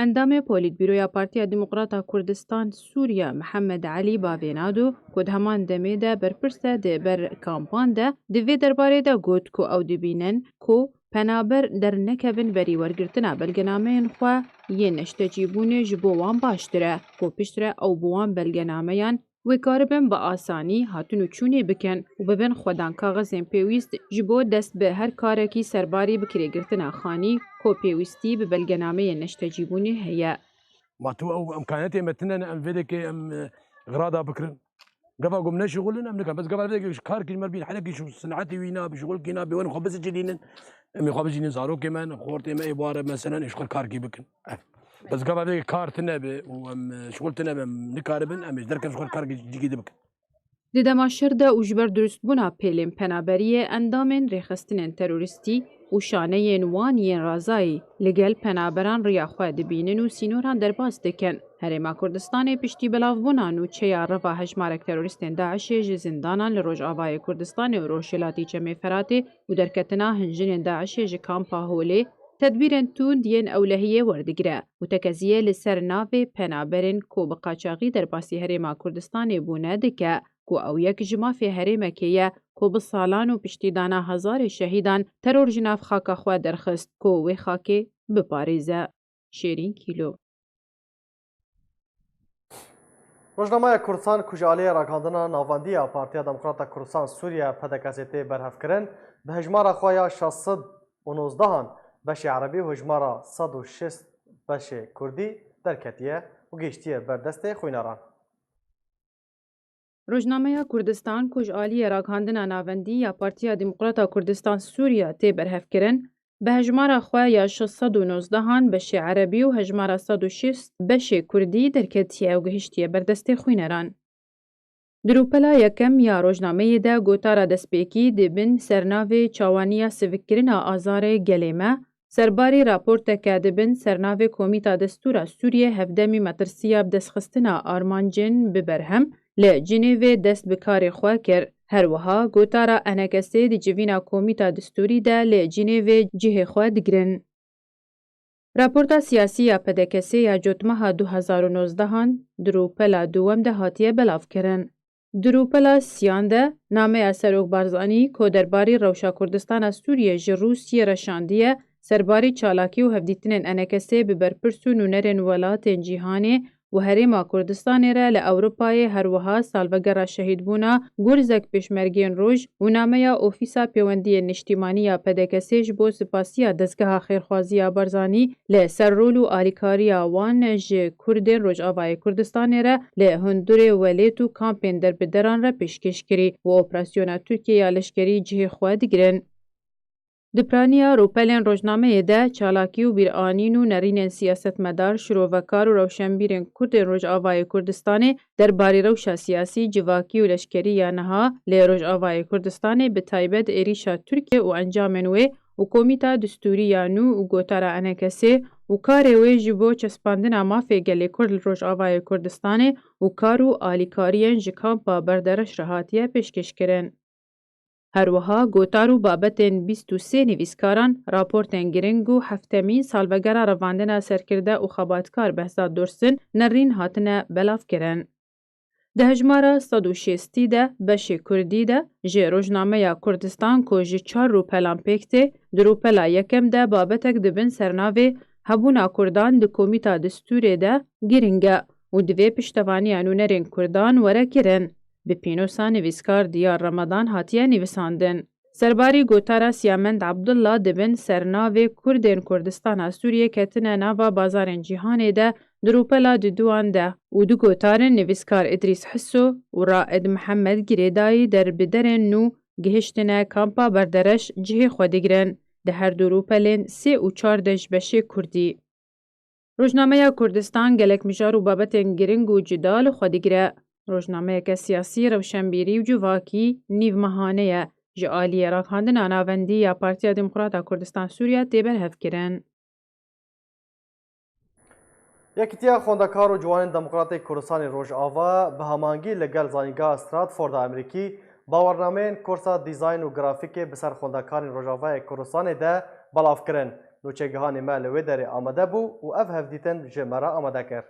اندام پۆلیتبیرۆیا پارتیا دیموقراتا کوردستان سوریا محەممەد علی باڤێنادۆ کۆ هەمان دەمێدا بەرپرسە دێ بەر کامپاندا divê derbarê de got ku ew dibînin ku penaber dernekevin berî wergirtina belgenameyên xwe yên neştecîbûnê ji bo wan baştir e ku piştre ew bi wan belgenameyan wê karibin bi asanî hatûn û çûnê bikin û bibin xwedan kaxezên pêwîst ji bo dest bi her karekî serbarî bi kirêgirtina xanî ku pêwîstî bi belgenameyên neştecîbûnê heye. ما تو او امكانياتي متنا ام فيديك ام غراضه بكرن قبل قمنا شغلنا ام بس قبل فيديك كار كلمه بين حلقي شو صنعتي وينا بشغل كينا بوين خبز جديدن ام خبز جديدن صاروا كمان خورتي ما عباره مثلا اشغل كار كي بكن بس قبل فيديك كار تنبه وام شغلتنا نكاربن ام درك شغل كار جديد بكن Di demaşirde û ji ber durustbûna pêlên penaberiyê endamên rêxistinên terorîstî û şaneyên wan yên razayî li gel penaberan rêya xwe dibînin û sînoran derbas dikin. Herêma Kurdistanê piştî belavbûna nûçeya reva hejmarek terorîstên Daişê ji zindanan li Rojavayê Kurdistanê û Rojhilatî Çemê Feratê û derketina hinjinên Daişê ji kampa Hewlêrê tedbîrên tund yên ewlehiyê werdigire û tekeziyê li ser navê penaberên ku bi qaçaxî derbasî Herêma Kurdistanê bûne dike. ku ew yek ji mafê herêmekê ye ku bi salan û piştîdana hezarê şehîdan teror ji nav xaka xwe derxist ku wê xakê biparêze. Şêrîn Kîlo. Rojnamaya Kurdistan ku ji aliyê ragihandina navandiya Partiya Demokrata Kurdistan Sûriyê PDK'ê tê berhevkirin bi hejmara xwe ya 619 beşê Erebî û hejmara 106 beşê Kurdî derketiye û gêştiye berdestê xwînaran. Rojnameya Kurdistan ku ji aliyê ragihandina navendî ya Partiya Demokrata Kurdistan Sûriyê tê berhevkirin bi hejmara xwe ya 619 beşê Erebî û hejmara 106 beşê Kurdî derketiye û gihîştiye berdestê xwîneran. Di rûpela yekem ya rojnameyê de gotara destpêkî dibin sernavê çawaniya sivikkirina azarê gelê me serbarî raporteke dibin sernavê Komîta Destûra Sûriyê hevdemî metirsiya bi destxistina armancên bi berhem li Cinêvê dest bi karê xwe kir. Her wiha gotara NKSê di civîna Komîta Destûrî de li Cinêvê cihê xwe digirin. Raporta siyasî ya PDK'ê ya cotmeha 2019 di rûpela duwem de hatiye belavkirin. Di rûpela siyan de nameya Serok Barzanî ku derbarî rewşa Kurdistana Sûriyê ji Rûsyê reşandiye serbarî çalakî û hevdîtinên NKSê bi berpirs û nûnerên welatên cîhanê û Herêma Kurdistanê re li Ewropayê her wiha salvegera şehîdbûna gurzek pêşmergên roj û nameya Ofîsa Pêwendiyên Niştîmanî ya PDK'ê ji bo spasiya dezgeha xêrxwaziya Barzanî li ser rol û alîkariya wan ji Kurdên Rojavayê Kurdistanê re li Hundurê Welêt û kampên derbideran re pêşkêş kirî û operasyona Tirkiye ya leşkerî cihê xwe digirin. Di piraniya rûpelên rojnameyê de çalakî û bîranîn û nerînên siyasetmedar, şirovekar û rewşenbîrên Kurdên Rojavayê Kurdistanê derbarî rewşa siyasî, civakî û leşkerî ya niha lê Rojavayê Kurdistanê bi taybet êrîşa Tirkiye û encamên wê û Komîta Destûrî ya nû û gotara NKSê û karê wê ji bo çespandina mafê gelê Kurd li Rojavayê Kurdistanê û kar û alîkariyên ji kampa berdereş re hatiye pêşkêşkirin. Her wiha gotar û babetên 23 nivîskaran, raportên giring û heftemîn salvegera revandina serkirde û xebatkar Behzad Dursun nerîn hatine belavkirin. Di hejmara 106 de beşê Kurdî de ji Rojnameya Kurdistan ku ji 4 rûpelan pêk tê, di rûpela yekem de babetek dibin sernavê هەبوونا کوردان di komîta distûrê de giring e û divê piştevaniya nûnerên Kurdan were kirin. Bi pînosa nivîskar Diyar Ramadan hatiye nivîsandin. Serbarî gotara Siyamend Abdullah dibin sernavê Kurdên Kurdistana Sûriyê ketine nava bazarên cîhanê de di rûpela duduwan de û du gotarên nivîskar İdrîs Hisso û Raed Mihemed Girêdayî derbiderên nû gihiştine kampa berdereş cihê xwe digirin. Di her du rûpelên 3 û 4 de ji beşê Kurdî. Rojnameya Kurdistan gelek mijar û babetên giring û cidal xwe digire. Rojnameyeke siyasî, rewşenbîrî û civakî nîvmehane ye. Ji aliyê rakandina navendî ya Partiya Demokrata Kurdistan Sûriya tê berhevkirin. Yekîtiya xwendekar û ciwanên Demokratê Kurdistanê Rojava bi hemangî li gel zanîngeha Stratforda Amerîkî bawernameyên kursa dîzayn û grafîkê bi ser xwendekarên Rojavayê Kurdistanê de belav kirin. Nûçegihanê me li wê derê amade bû û ev hevdîtin ji me re amade kir.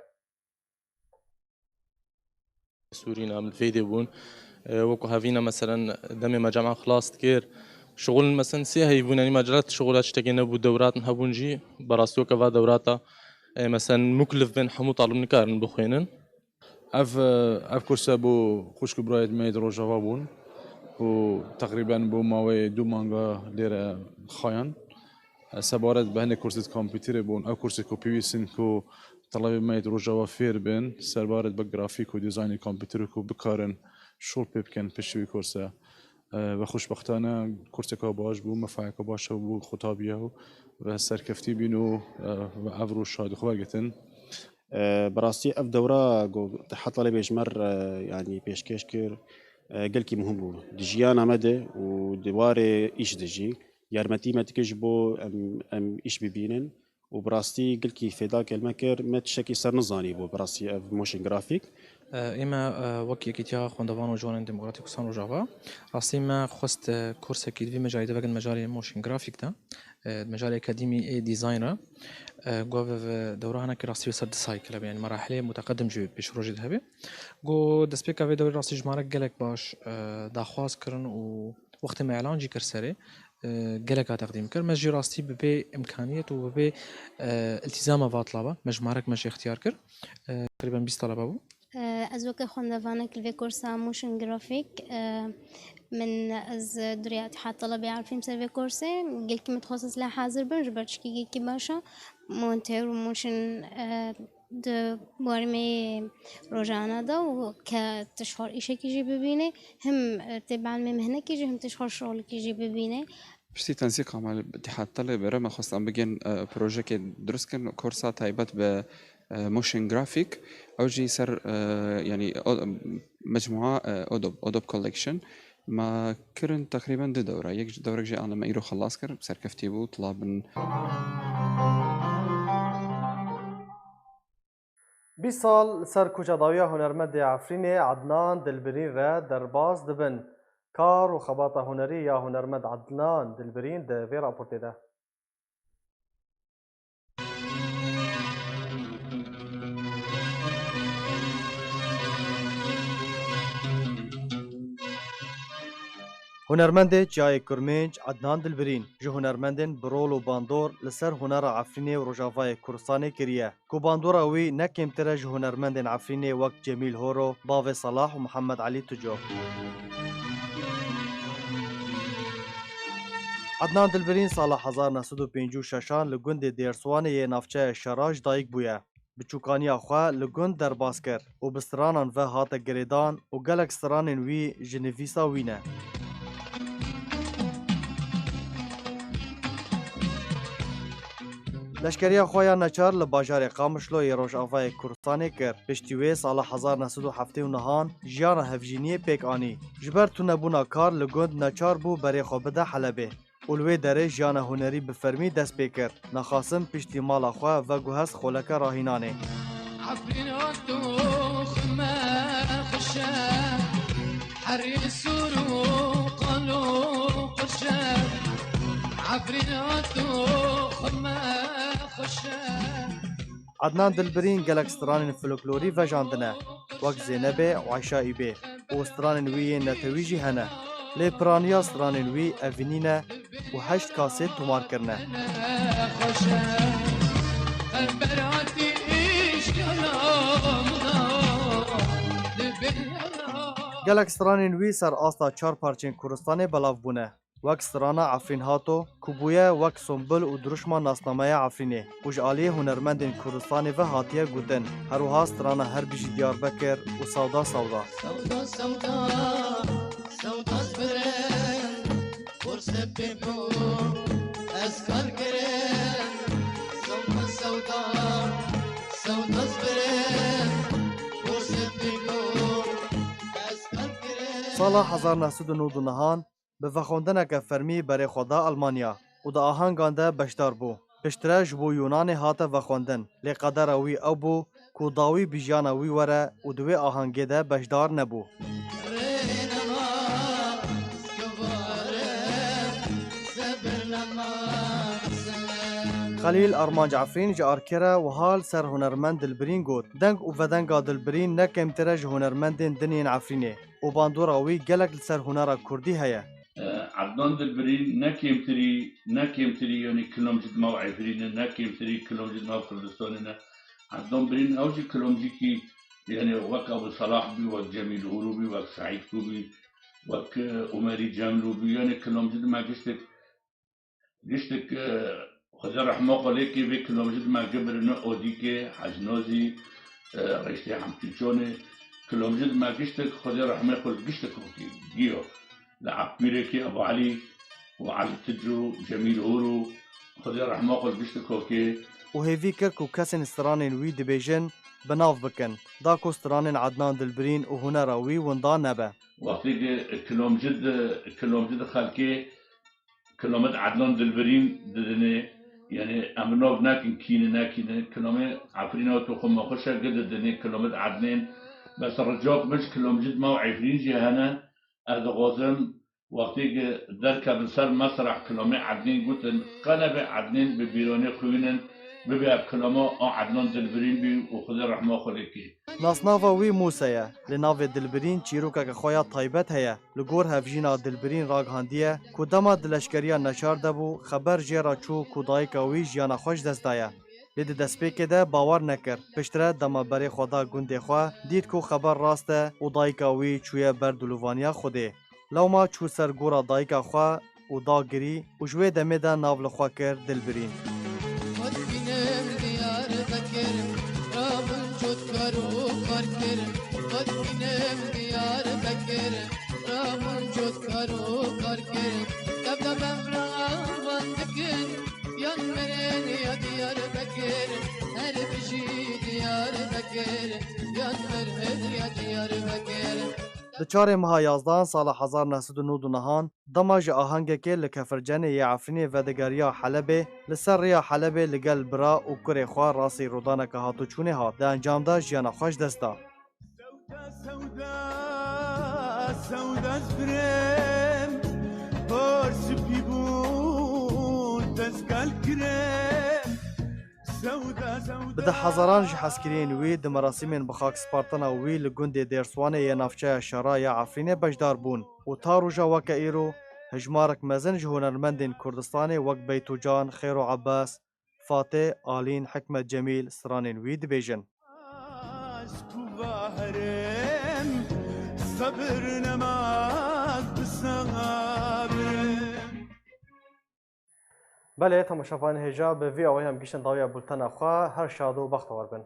سورينا من الفايدة بون وكو هافينا مثلا دمي ما جامعة خلاص كير شغل مثلا سي هيبون يعني مجالات شغلات اشتكينا بو دورات نهبون جي براسيو كفا دوراتا مثلا مكلف بين حمو طالب نكارن بخوينن اف كورسا بو خوشك برايد ميد روجافا بون و تقريبا بو ماوي دو مانغا لير خاين سبارت بهن كورسات كمبيوتر بون او كورس كو بيسن كو طلبي ميد روجافا فير بين سربارت بجرافيك و ديزاين كمبيوتر كو بكارن شغل بيبكن بشوي كورسا و خوشبختانه کورس که باش بو مفاعل که باشه بو خطابیه و سرکفتی بینو و افرو شاد خواه گتن براستی اف دوره حتی لی بجمر يعني پیشکش کر گل کی مهم بو دیجیان آمده و دوار ایش دیجی یارمتی متکش بو ام ایش ببینن و براستی گل کی فدا کلمه کر مت شکی سر نزانی بو براستی اف موشن گرافیک إما وكي كتيا خندوان وجوان ديمقراطي كوسان وجافا راسي ما خست كورس أكيد في مجال ده بقى مجال موشن جرافيك ده مجال أكاديمي أي ديزاينر جو دورة هنا كراسي وسد سايكل يعني مراحل متقدم جو بشروج ذهبي جو دسبيكا في دورة راسي جمارك جلك باش داخواز كرن ووقت ما إعلان جي كرسري جلك تقديم كر مجي راستي ببي إمكانية وببي التزام فاطلبة مجمارك مش اختيار كر تقريبا 20 طلبة بو أزوك خندوانك في كورسا موشن جرافيك من از دريات حتى طلبي عارفين سيرفي كورسي قلت متخصص لا حاضر بنج برشكي كي باشا مونتير وموشن د بارمي روجانا دا وكتشهر إيشة كيجي ببيني هم تبع المهنة كيجي هم تشهر شغل كيجي ببيني بشتي تنسيق مع اتحاد طلبة رما خاصة بجن بروجيك درس كن كورسا تايبات ب موشن جرافيك أو جي سر يعني مجموعة أودوب كولكشن ما كرن تقريبا دي دورة يك دورة جي أنا ما يرو خلاص كر بسر كفتيبو طلابن 20 سال سر کوچه‌داویە هنرمند عفرینê عدنان دلبرین re derbas dibin. Kar û xebata hunerî ya hunermend Adnan Dilbirîn di vê raportê de. Hunermendê Çiyayê Kurmênc Adnan Dilbirîn ji hunermendên bi rol û bandor li ser hunera Efrînê û Rojavayê Kurdistanê kiriye. Ku bandora wî ne kêmtir e ji hunermendên Efrînê wek Cemîl Horo, Bavê Salah û Mihemed Elî Tuco. Adnan Dilbirîn sala 1956 li gundê Dêrswanê yê navçeya Şeraj dayîk bûye. Biçûkaniya xwe li gund derbas kir û bi stranan ve hate girêdan û gelek stranên wî ji nivîsa wî ne. Leşkeriya xwe ya neçar li bajarê Qamişlo yê Rojavayê Kurdistanê kir. Piştî wê sala 1979 jiyana hevjîniyê pêk anî. Ji ber tunebûna kar li gund neçar bû berê xwe bide Helebê. û li wê derê jiyana hunerî bi fermî dest pê kir. Nexwasin piştî mala xwe ve guhez xoleke rahînanê. Adnan Dilbirîn gelek stranên folklorî vejandine wek Zeynebê û Ayşa Îbê û stranên wî yên netewî jî hene. Lê piraniya stranên wî evînî ne û 8 kasê tomar kirine. gelek stranên wî ser asta çar parçên Kurdistanê belav bûne. Wek strana Efrîn hato, ku bûye wek sombul û duruşma nasnameya Efrînê û ji aliyê hunermendên Kurdistanê ve hatiye gotin. Herwiha strana Herbî jî Diyarbekir û Sewda Sewda. Sala 1999 bi vexwendineke fermî berê xwe da Almanya û di ahangan de beşdar bû. Piştre ji bo Yûnanê hate vexwendin, lê qedera wî ew bû ku dawî bi jiyana wî were û di wê ahangê de beşdar nebû. Xelîl Armanc Efrîn ji Arkê wihal ser hunermend Dilbirîn got. Deng û vedenga Dilbirîn ne kêmtir e ji hunermendên dinên Efrînê û bandora wî gelek li ser hunera Kurdî heye. عدنان دلبرین نکیمتری یعنی کلمجد ما و عفرینه نکیمتری کلمجد ما و کردستانه نه عدنان برین اوجی کلمجی کی یعنی وک ابو صلاح بی وک جمیل هورو بی وک سعید کو بی وک عمری جملو بی یعنی کلمجد ما گشتک خدا رحمه قلی که به کلمجد ما گبرنه اودی که حجنازی رشته همچیچونه کلمجد ما گشتک خدا رحمه قل گشتک وکی گیو لعبيركي ابو علي وعلي تجرو جميل اورو خدي رحمه قل بيشتكوكي وهيفي كركو كاسن سترانين وي دبيجن بناف بكن داكو سترانين عدنان دلبرين وهنا وي ونضا نبا وقتي كلهم جد خالكي كلمات عدنان دلبرين ددني يعني امنوب ناكن كين كلمه عفرينا وتخم مخشه قد ددني كلمات عدنان بس الرجاق مش كلهم جد ما عفرين جهانا اردغازم وقتی که در کبسر مسرح کلمه عدنین گوتن قلب عدنین به بیرانی خوینن ببی کلمه عدنان دلبرین بی و خود رحمه خلیکی ناسناوا وی موسیه لناو دلبرین چیروکه که خویا طایبت هیا لگور هفجینا دلبرین راگهاندیه کدام دلشکریا نشار دبو خبر جیرا چو کدای کوی جیانا خوش دستایه لید دسپیکه ده باور نکر پشتره دما بری خدا گنده خواه دید کو خبر راسته و دایکاوی چویه بردلووانیا خوده لو ما چو سر گورا دایکا خواه و دا گری و جوی دمه ده ناول خواه کر دلبرین د 4 ماه 11 سال 1999 دماج آهنگکه لکفرجن ی عفرین ودگاریا حلب لسر ریا حلب لگل برا و کره خواه راسی رودانه که هاتو چونه هات ده انجام ده جیانا خوش دستا سودا زبرم پرس بیبون تزگل کرم بده هزاران جه حسکرین وی د مراسمین بخاک سپارتنا وی لگوند دیرسوانه ی نافچه شرا یا عفرین بجدار بون و تا روژا وک ایرو هجمارک مزن جه هنرمندین کردستان وک بیتو جان خیر و عباس فاتح آلین حکمت جمیل سرانین وی دبیجن بله تماشاوان هجا به وی آوی هم گیشن داویا بولتنا خواه هر شاد و بختوار بن